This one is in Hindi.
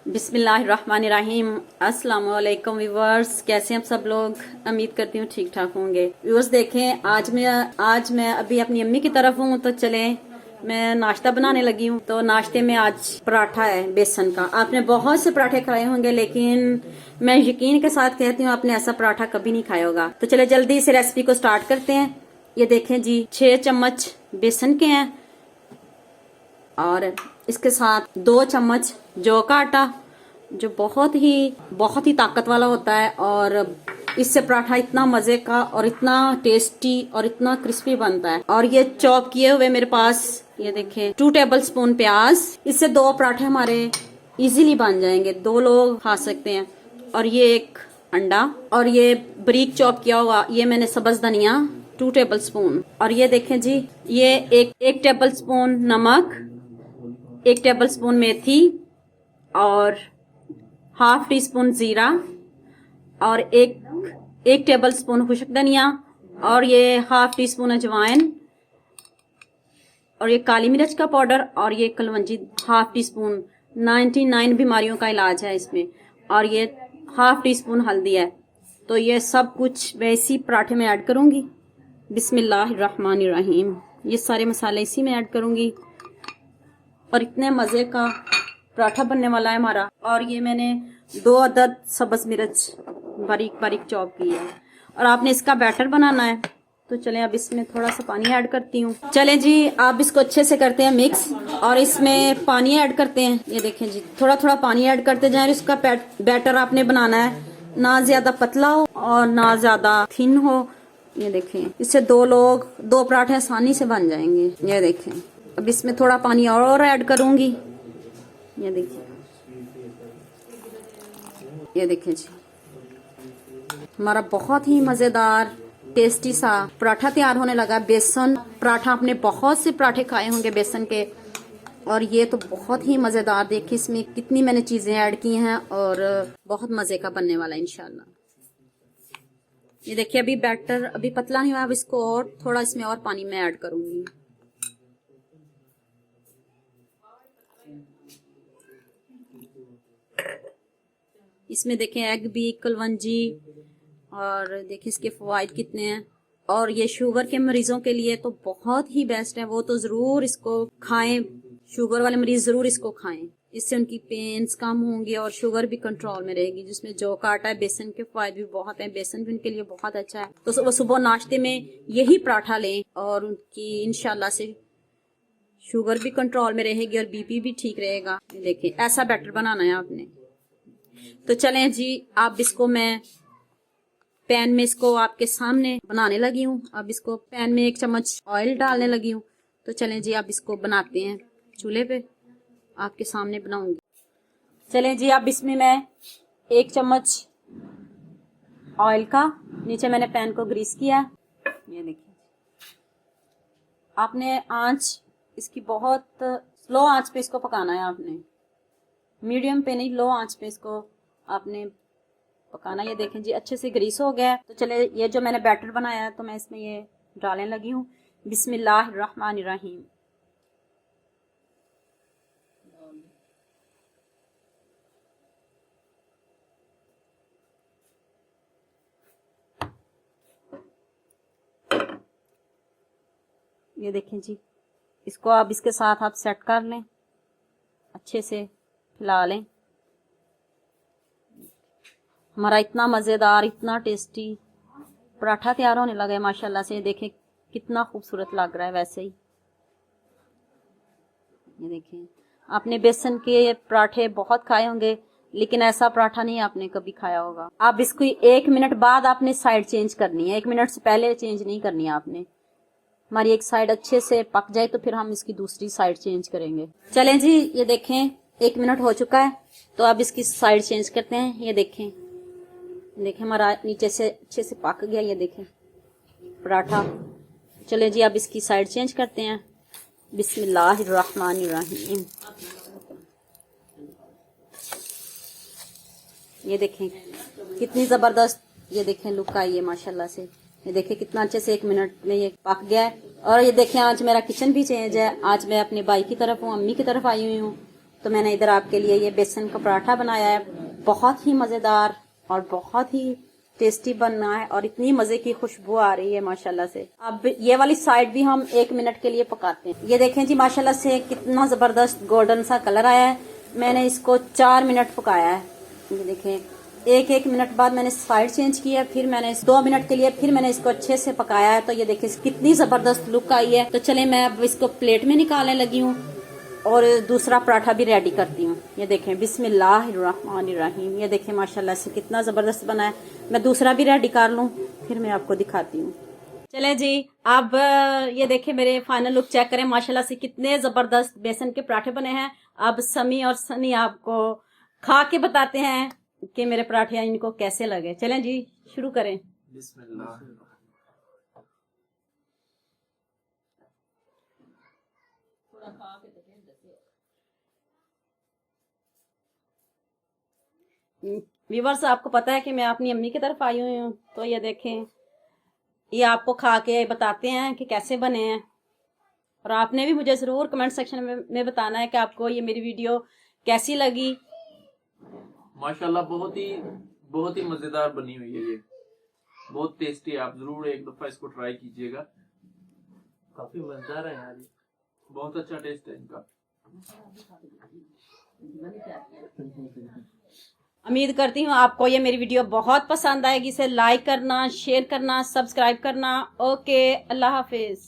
बिस्मिल्लाहिर्रहमानिर्रहीम। अस्सलाम वालेकुम व्यूअर्स, कैसे हैं आप सब लोग। उम्मीद करती हूँ ठीक ठाक होंगे। व्यूअर्स देखें, आज मैं अभी अपनी अम्मी की तरफ हूँ, तो चले मैं नाश्ता बनाने लगी हूँ। तो नाश्ते में आज पराठा है बेसन का। आपने बहुत से पराठे खाए होंगे, लेकिन मैं यकीन के साथ कहती हूँ आपने ऐसा पराठा कभी नहीं खाया होगा। तो चले जल्दी से रेसिपी को स्टार्ट करते हैं। ये देखें जी, 6 चम्मच बेसन के हैं और इसके साथ 2 चम्मच जौ का आटा, जो बहुत ही ताकत वाला होता है। और इससे पराठा इतना मजे का और इतना टेस्टी और इतना क्रिस्पी बनता है। और ये चॉप किए हुए मेरे पास ये देखें 2 टेबल स्पून प्याज। इससे 2 पराठे हमारे इजीली बन जाएंगे, 2 लोग खा सकते हैं। और ये एक अंडा, और ये बारीक चॉप किया हुआ ये मैंने सब्ज धनिया 2 टेबल स्पून। और ये देखें जी, ये एक टेबल स्पून नमक, 1 टेबल स्पून मेथी, और हाफ टी स्पून जीरा, और एक टेबल स्पून खुशक धनिया, और ये हाफ टी स्पून अजवाइन, और ये काली मिर्च का पाउडर, और ये कलवंजी हाफ टी स्पून। 99 बीमारियों का इलाज है इसमें। और ये हाफ टी स्पून हल्दी है। तो ये सब कुछ मैं इसी पराठे में ऐड करूंगी। बिस्मिल्लाहिर्रहमानिर्रहीम। ये सारे मसाले इसी में ऐड करूंगी और इतने मजे का पराठा बनने वाला है हमारा। और ये मैंने 2 अदद सब्ज मिर्च बारीक बारीक चॉप की है। और आपने इसका बैटर बनाना है। तो चलें अब इसमें थोड़ा सा पानी ऐड करती हूँ। चलें जी, आप इसको अच्छे से करते हैं मिक्स, और इसमें पानी ऐड करते हैं। ये देखें जी, थोड़ा थोड़ा पानी ऐड करते जाएं। इसका बैटर आपने बनाना है, ना ज्यादा पतला हो और ना ज्यादा थिन हो। ये देखें, इससे 2 पराठे आसानी से बन जाएंगे। ये देखें, अब इसमें थोड़ा पानी और ऐड करूंगी। ये देखिए जी, हमारा बहुत ही मजेदार टेस्टी सा पराठा तैयार होने लगा। बेसन पराठा, आपने बहुत से पराठे खाए होंगे बेसन के, और ये तो बहुत ही मजेदार। देखिए इसमें कितनी मैंने चीजें ऐड की हैं और बहुत मजे का बनने वाला है इंशाल्लाह। ये देखिए, अभी बैटर अभी पतला नहीं हुआ। अब इसको और थोड़ा इसमें और पानी में ऐड करूंगी। इसमें देखें एग भी, कलवंजी, और देखिए इसके फवाइद कितने हैं। और ये शुगर के मरीजों के लिए तो बहुत ही बेस्ट है। वो तो जरूर इसको खाएं, शुगर वाले मरीज जरूर इसको खाएं। इससे उनकी पेन्स कम होंगे और शुगर भी कंट्रोल में रहेगी। जिसमें जौ का आटा है, बेसन के फायदे भी बहुत हैं। बेसन भी उनके लिए बहुत अच्छा है। तो वो सुबह नाश्ते में यही पराठा लें और उनकी इंशाल्लाह से शुगर भी कंट्रोल में रहेगी और बीपी भी ठीक रहेगा। देखें, ऐसा बैटर बनाना है आपने। तो चलें जी, अब इसको मैं पैन में इसको आपके सामने बनाने लगी हूँ। अब इसको पैन में 1 चम्मच ऑयल डालने लगी हूँ। तो चलें जी, अब इसको बनाते हैं। चूल्हे पे आपके सामने बनाऊंगी। चलें जी, अब इसमें मैं 1 चम्मच ऑयल का, नीचे मैंने पैन को ग्रीस किया। ये देखिए, आपने आंच इसकी बहुत स्लो आंच पे इसको पकाना है। आपने मीडियम पे नहीं, लो आंच पे इसको आपने पकाना। ये देखें जी, अच्छे से ग्रीस हो गया। तो चले, ये जो मैंने बैटर बनाया है तो मैं इसमें ये डालने लगी हूँ। बिस्मिल्लाहिर्रहमानिर्रहीम। ये देखें जी, इसको आप इसके साथ आप सेट कर लें, अच्छे से हिला लें। हमारा इतना मज़ेदार, इतना टेस्टी पराठा तैयार होने लगा है माशाल्लाह से। देखें कितना खूबसूरत लग रहा है। वैसे ही ये देखें, आपने बेसन के पराठे बहुत खाए होंगे, लेकिन ऐसा पराठा नहीं आपने कभी खाया होगा। आप इसको 1 मिनट बाद आपने साइड चेंज करनी है। 1 मिनट से पहले चेंज नहीं करनी है आपने। हमारी एक साइड अच्छे से पक जाए तो फिर हम इसकी दूसरी साइड चेंज करेंगे। चलें जी, ये देखें 1 मिनट हो चुका है। तो अब इसकी साइड चेंज करते हैं। ये देखें हमारा नीचे से अच्छे से पक गया। ये देखें पराठा। चले जी, अब इसकी साइड चेंज करते हैं। बिस्मिल्लाहिर्रहमानिर्रहीम। ये देखें कितनी जबरदस्त, ये देखें लुक आई है माशाल्लाह से। ये देखें कितना अच्छे से 1 मिनट में ये पक गया है। और ये देखें, आज मेरा किचन भी चेंज है। आज मैं अपने भाई की तरफ हूँ, अम्मी की तरफ आई हुई हूँ। तो मैंने इधर आपके लिए ये बेसन का पराठा बनाया है, बहुत ही मज़ेदार और बहुत ही टेस्टी बनना है और इतनी मज़े की खुशबू आ रही है माशाल्लाह से। अब ये वाली साइड भी हम 1 मिनट के लिए पकाते हैं। ये देखें जी माशाल्लाह से कितना ज़बरदस्त गोल्डन सा कलर आया है। मैंने इसको 4 मिनट पकाया है। ये देखें 1 मिनट बाद मैंने साइड चेंज किया, फिर मैंने 2 मिनट के लिए फिर मैंने इसको अच्छे से पकाया है। तो ये देखिए कितनी ज़बरदस्त लुक आई है। तो चले मैं अब इसको प्लेट में निकालने लगी हूँ और दूसरा पराठा भी रेडी करती हूँ। ये देखें बिस्मिल्लाहिर्रहमानिर्रहीम। ये देखें माशाल्लाह से कितना ज़बरदस्त बना है। मैं दूसरा भी रेडी कर लूँ फिर मैं आपको दिखाती हूँ। चले जी अब ये देखें मेरे फाइनल लुक चेक करें। माशाल्लाह से कितने ज़बरदस्त बेसन के पराठे बने हैं। अब समी और सनी आपको खा के बताते हैं कि मेरे पराठे इनको कैसे लगे। चलें जी शुरू करें। बिस्मिल्लाह। व्यूवर्स आपको पता है कि मैं अपनी अम्मी की तरफ आई हुई हूँ, तो ये देखें ये आपको खा के बताते हैं कि कैसे बने हैं। और आपने भी मुझे ज़रूर कमेंट सेक्शन में बताना है कि आपको ये मेरी वीडियो कैसी लगी। माशाल्लाह बहुत ही मजेदार बनी हुई है। ये बहुत टेस्टी है। आप जरूर एक दफा इसको ट्राई कीजिएगा। काफी मजेदार है यार, बहुत अच्छा टेस्ट है इनका। उम्मीद करती हूँ आपको ये मेरी वीडियो बहुत पसंद आएगी। इसे लाइक करना, शेयर करना, सब्सक्राइब करना। ओके, अल्लाह हाफिज।